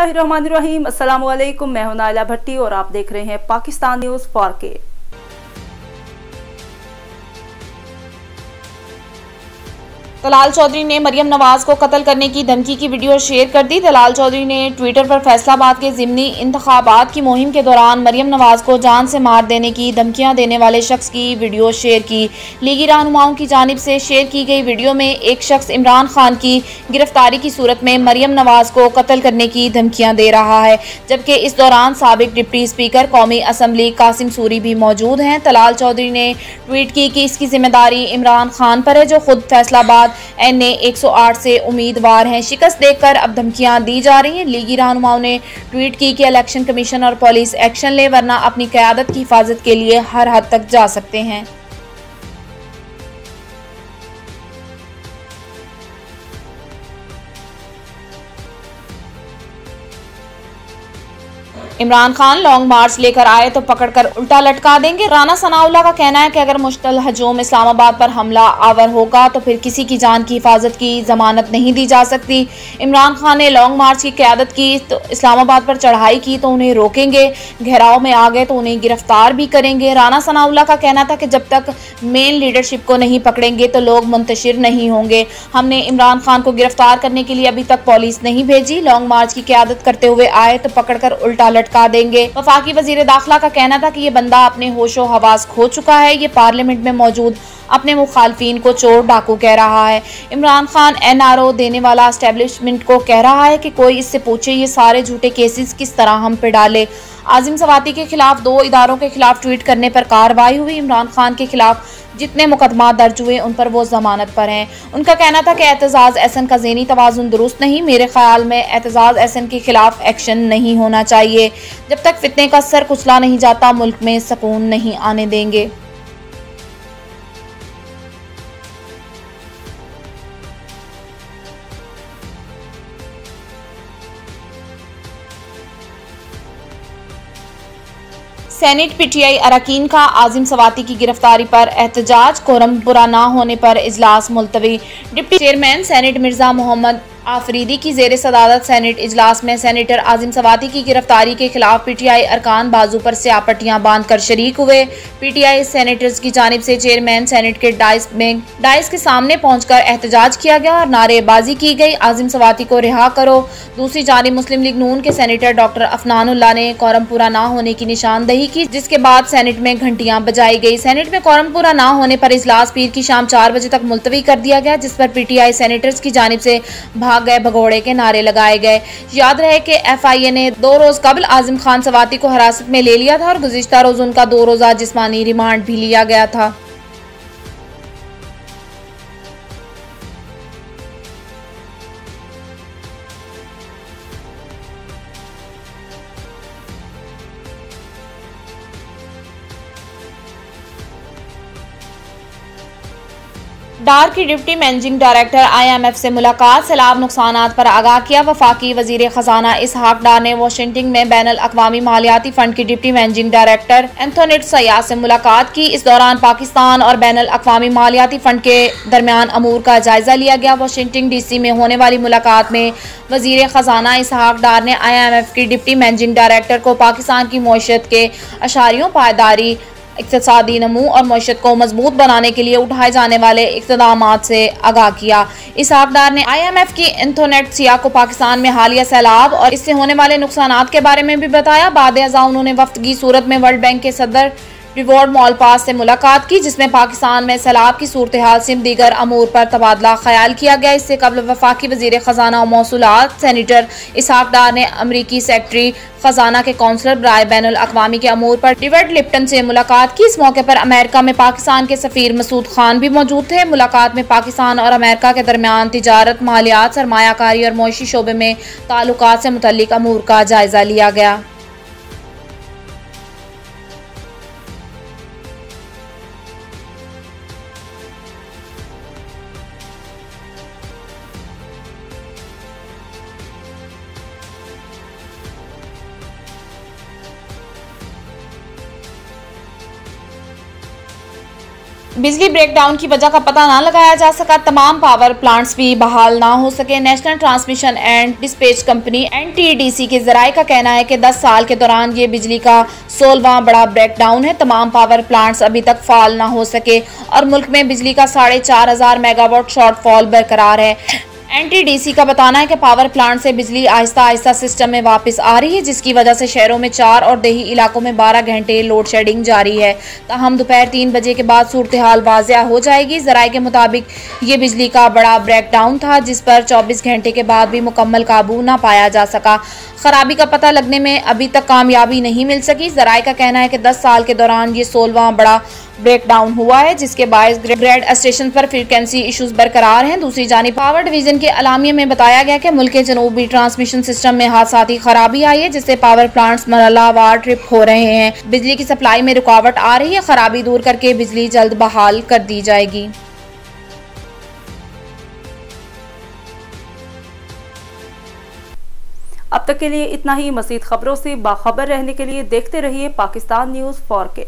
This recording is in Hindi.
बिस्मिल्लाहिर्रहमानिर्रहीम। अस्सलाम वालेकुम। मैं हूं नाइला भट्टी और आप देख रहे हैं पाकिस्तान न्यूज़ 4K। तलाल चौधरी ने मरियम नवाज को कत्ल करने की धमकी की वीडियो शेयर कर दी। तलाल चौधरी ने ट्विटर पर फैसलाबाद के ज़िमनी इंतखाबात की मुहिम के दौरान मरियम नवाज को जान से मार देने की धमकियां देने वाले शख्स की वीडियो शेयर की। लीगी रहनुमाओं की जानिब से शेयर की गई वीडियो में एक शख्स इमरान खान की गिरफ्तारी की सूरत में मरियम नवाज को कत्ल करने की धमकियां दे रहा है, जबकि इस दौरान साबिक डिप्टी स्पीकर कौमी असम्बली कासिम सूरी भी मौजूद हैं। तलाल चौधरी ने ट्वीट की कि इसकी जिम्मेदारी इमरान खान पर है, जो खुद फैसलाबाद NA 108 से उम्मीदवार हैं। शिकस्त देखकर अब धमकियां दी जा रही हैं। लीगी रहनुमाओं ने ट्वीट की कि इलेक्शन कमीशन और पुलिस एक्शन ले, वरना अपनी क़यादत की हिफाजत के लिए हर हद तक जा सकते हैं। इमरान खान लॉन्ग मार्च लेकर आए तो पकड़कर उल्टा लटका देंगे। राना सनाउल्लाह का कहना है कि अगर मुश्तल हजूम इस्लामाबाद पर हमला आवर होगा तो फिर किसी की जान की हिफाजत की जमानत नहीं दी जा सकती। इमरान खान ने लॉन्ग मार्च की क़यादत की तो इस्लामाबाद पर चढ़ाई की तो उन्हें रोकेंगे, घेराव में आ गए तो उन्हें गिरफ्तार भी करेंगे। राना सनाउल्लाह का कहना था कि जब तक मेन लीडरशिप को नहीं पकड़ेंगे तो लोग मुंतशिर नहीं होंगे। हमने इमरान खान को गिरफ्तार करने के लिए अभी तक पुलिस नहीं भेजी। लॉन्ग मार्च की क़यादत करते हुए आए तो पकड़कर उल्टा लटका देंगे। वफाकी वजीर दाखिला का कहना था कि ये बंदा अपने होशो हवास खो चुका है, ये पार्लियामेंट में मौजूद अपने मुखालफिन को चोर डाकू कह रहा है। इमरान खान NRO देने वाला एस्टेब्लिशमेंट को कह रहा है कि कोई इससे पूछे ये सारे झूठे केसेस किस तरह हम पे डाले। आजिम सवाती के खिलाफ 2 इदारों के खिलाफ ट्वीट करने पर कार्रवाई हुई। इमरान खान के खिलाफ जितने मुकदमा दर्ज हुए उन पर वो जमानत पर हैं। उनका कहना था कि एतजाज एहसन का ज़हनी तवाज़ुन दुरुस्त नहीं। मेरे ख्याल में एतजाज एहसन के खिलाफ एक्शन नहीं होना चाहिए। जब तक फितने का सर कुचला नहीं जाता मुल्क में सुकून नहीं आने देंगे। सेनेट PTI अरकान का आजिम सवाती की गिरफ्तारी पर एहतजाज, कोरम पूरा न होने पर इजलास मुलतवी। Deputy chairman senate Mirza Mohammad Afridi की जेर सदारत सेनेट इजलास में सेनेटर आजिम सवाती की गिरफ्तारी के खिलाफ PTI अरकान बाजू पर स्यापट्टियां बांधकर शरीक हुए। PTI सेनेटर्स की जानिब से चेयरमैन सेनेट के डाइस के सामने पहुंचकर एहतजाज किया गया और नारेबाजी की गई। आजिम सवाती को रिहा करो। दूसरी जानिब मुस्लिम लीग नून के सेनेटर डॉक्टर अफनानुल्लाह ने कोरम पूरा न होने की निशानदही की, जिसके बाद सेनेट में घंटियां बजाई गई। सेनेट में कोरम पूरा न होने पर इजलास पीर की शाम 4 बजे तक मुलतवी कर दिया गया, जिस पर PTI सेनेटर्स की जानिब से भाग गए भगोड़े के नारे लगाए गए। याद रहे कि FIA ने 2 रोज कबल आजिम खान सवाती को हिरासत में ले लिया था और गुज़िश्ता रोज उनका 2 रोजा जिस्मानी रिमांड भी लिया गया था। डार की डिप्टी मैनेजिंग डायरेक्टर IMF से मुलाकात, सैलाब नुकसानात पर आगाह किया। वफाकी वजीर खजाना इसहाक डार ने वाशिंगटन में बैनुल अक़वामी मालियाती फंड की डिप्टी मैनेजिंग डायरेक्टर एंथोनेट सयाह से मुलाकात की। इस दौरान पाकिस्तान और बैनुल अक़वामी मालियाती फंड के दरमियान अमूर का जायजा लिया गया। वाशिंगटन DC में होने वाली मुलाकात में वजीर खजाना इसहाक डार ने IMF की डिप्टी मैनेजिंग डायरेक्टर को पाकिस्तान की मईशत के अशारियों, पायदारी, इक़्तिसादी नमू और मईशत को मजबूत बनाने के लिए उठाए जाने वाले इक़्तिदामात से आगाह किया। इसहाक डार ने IMF की एंथोनेट सयाह को पाकिस्तान में हालिया सैलाब और इससे होने वाले नुकसानात के बारे में भी बताया। बाद-ए-अज़ा उन्होंने वफ्द की सूरत में वर्ल्ड बैंक के सदर रिवॉर्ड मॉलपास से मुलाकात की, जिसमें पाकिस्तान में सैलाब की सूरत हाल से दीगर अमूर पर तबादला ख्याल किया गया। इससे कबल वफाकी वजीर खजाना और मौसूलात सेनेटर इसहाक डार ने अमरीकी सेक्रेटरी खजाना के काउंसलर बराए बैनुल अक़वामी के अमूर पर डेविड लिप्टन से मुलाकात की। इस मौके पर अमेरिका में पाकिस्तान के सफीर मसूद खान भी मौजूद थे। मुलाकात में पाकिस्तान और अमेरिका के दरमियान तिजारत, मालियात, सरमायाकारी और मईशी शोबे में ताल्लुकात से मुतल्लिक अमूर का जायजा लिया गया। बिजली ब्रेकडाउन की वजह का पता ना लगाया जा सका, तमाम पावर प्लांट्स भी बहाल ना हो सके। National transmission and dispatch company NTDC के जराये का कहना है कि 10 साल के दौरान ये बिजली का 16वां बड़ा ब्रेकडाउन है। तमाम पावर प्लांट्स अभी तक फाल ना हो सके और मुल्क में बिजली का 4,500 मेगावाट शॉर्टफॉल बरकरार है। NTDC का बताना है कि पावर प्लांट से बिजली आहिस्ता आहिस्ता सिस्टम में वापस आ रही है, जिसकी वजह से शहरों में 4 और देही इलाकों में 12 घंटे लोड शेडिंग जारी है। ताहम दोपहर 3 बजे के बाद सूरत हाल वाज़िया हो जाएगी। जराये के मुताबिक ये बिजली का बड़ा ब्रेकडाउन था, जिस पर 24 घंटे के बाद भी मुकम्मल काबू ना पाया जा सका। खराबी का पता लगने में अभी तक कामयाबी नहीं मिल सकी। जराये का कहना है कि 10 साल के दौरान ये 16वां बड़ा ब्रेकडाउन हुआ है, जिसके बायस ग्रेड स्टेशन पर फ्रीक्वेंसी इश्यूज बरकरार हैं। दूसरी जानिब पावर डिवीजन के अलामिया में बताया गया कि मुल्क के जनूबी ट्रांसमिशन सिस्टम में हादसाती खराबी आई है, जिससे पावर प्लांट्स मरहलावार ट्रिप हो रहे हैं। बिजली की सप्लाई में रुकावट आ रही है। खराबी दूर करके बिजली जल्द बहाल कर दी जाएगी। अब तक के लिए इतना ही। मज़ीद खबरों से बाखबर रहने के लिए देखते रहिए पाकिस्तान न्यूज़ 4K।